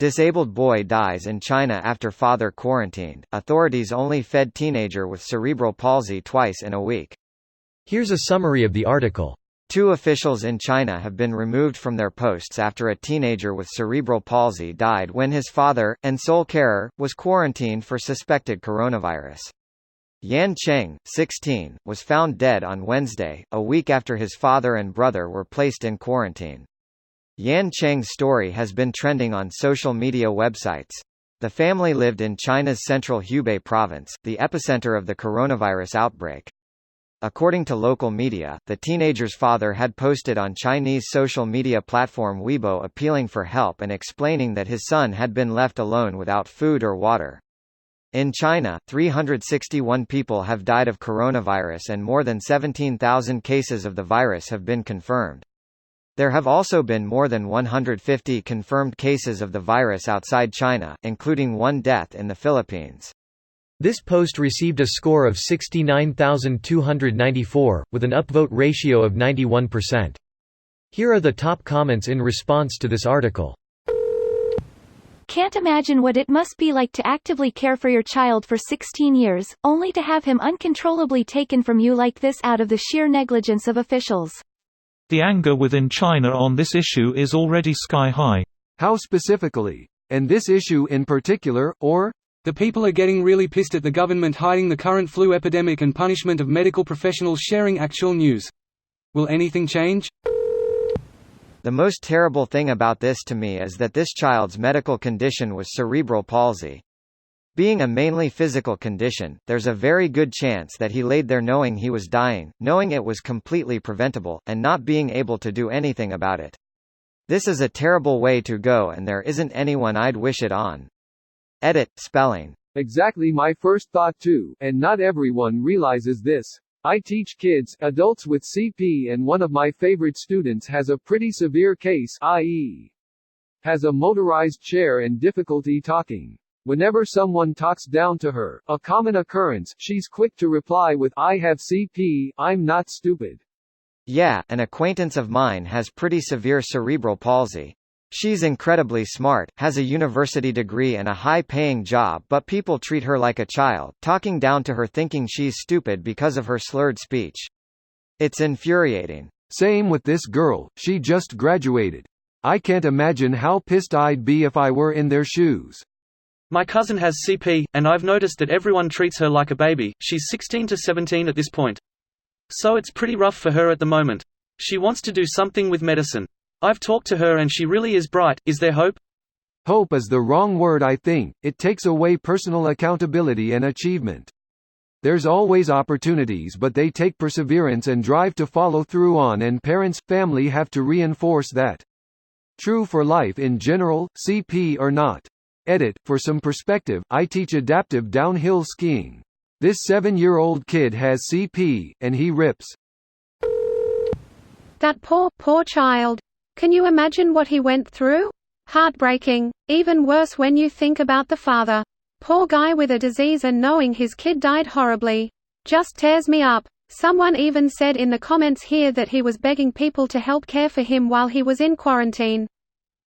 Disabled boy dies in China after father quarantined. Authorities only fed teenager with cerebral palsy twice in a week. Here's a summary of the article. 2 officials in China have been removed from their posts after a teenager with cerebral palsy died when his father, and sole carer, was quarantined for suspected coronavirus. Yan Cheng, 16, was found dead on Wednesday, a week after his father and brother were placed in quarantine. Yan Cheng's story has been trending on social media websites. The family lived in China's central Hubei province, the epicenter of the coronavirus outbreak. According to local media, the teenager's father had posted on Chinese social media platform Weibo appealing for help and explaining that his son had been left alone without food or water. In China, 361 people have died of coronavirus and more than 17,000 cases of the virus have been confirmed. There have also been more than 150 confirmed cases of the virus outside China, including 1 death in the Philippines. This post received a score of 69,294, with an upvote ratio of 91%. Here are the top comments in response to this article. Can't imagine what it must be like to actively care for your child for 16 years, only to have him uncontrollably taken from you like this out of the sheer negligence of officials. The anger within China on this issue is already sky-high. How specifically? And this issue in particular, or? The people are getting really pissed at the government hiding the current flu epidemic and punishment of medical professionals sharing actual news. Will anything change? The most terrible thing about this to me is that this child's medical condition was cerebral palsy. Being a mainly physical condition, there's a very good chance that he laid there knowing he was dying, knowing it was completely preventable, and not being able to do anything about it. This is a terrible way to go and there isn't anyone I'd wish it on. Edit, spelling. Exactly my first thought too, and not everyone realizes this. I teach kids, adults with CP, and one of my favorite students has a pretty severe case, i.e. has a motorized chair and difficulty talking. Whenever someone talks down to her, a common occurrence, she's quick to reply with, "I have CP, I'm not stupid." Yeah, an acquaintance of mine has pretty severe cerebral palsy. She's incredibly smart, has a university degree and a high-paying job, but people treat her like a child, talking down to her thinking she's stupid because of her slurred speech. It's infuriating. Same with this girl, she just graduated. I can't imagine how pissed I'd be if I were in their shoes. My cousin has CP, and I've noticed that everyone treats her like a baby. She's 16 to 17 at this point. So it's pretty rough for her at the moment. She wants to do something with medicine. I've talked to her and she really is bright. Is there hope? Hope is the wrong word, I think. It takes away personal accountability and achievement. There's always opportunities, but they take perseverance and drive to follow through on, and parents, family have to reinforce that. True for life in general, CP or not. Edit, for some perspective, I teach adaptive downhill skiing. This 7-year-old kid has CP, and he rips. That poor child. Can you imagine what he went through? Heartbreaking. Even worse when you think about the father. Poor guy with a disease and knowing his kid died horribly. Just tears me up. Someone even said in the comments here that he was begging people to help care for him while he was in quarantine.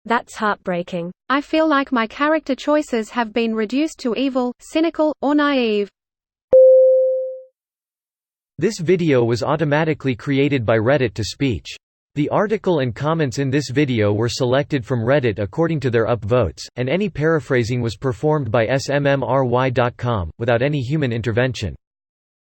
That's heartbreaking. I feel like my character choices have been reduced to evil, cynical, or naive. This video was automatically created by Reddit to speech. The article and comments in this video were selected from Reddit according to their upvotes, and any paraphrasing was performed by smmry.com, without any human intervention.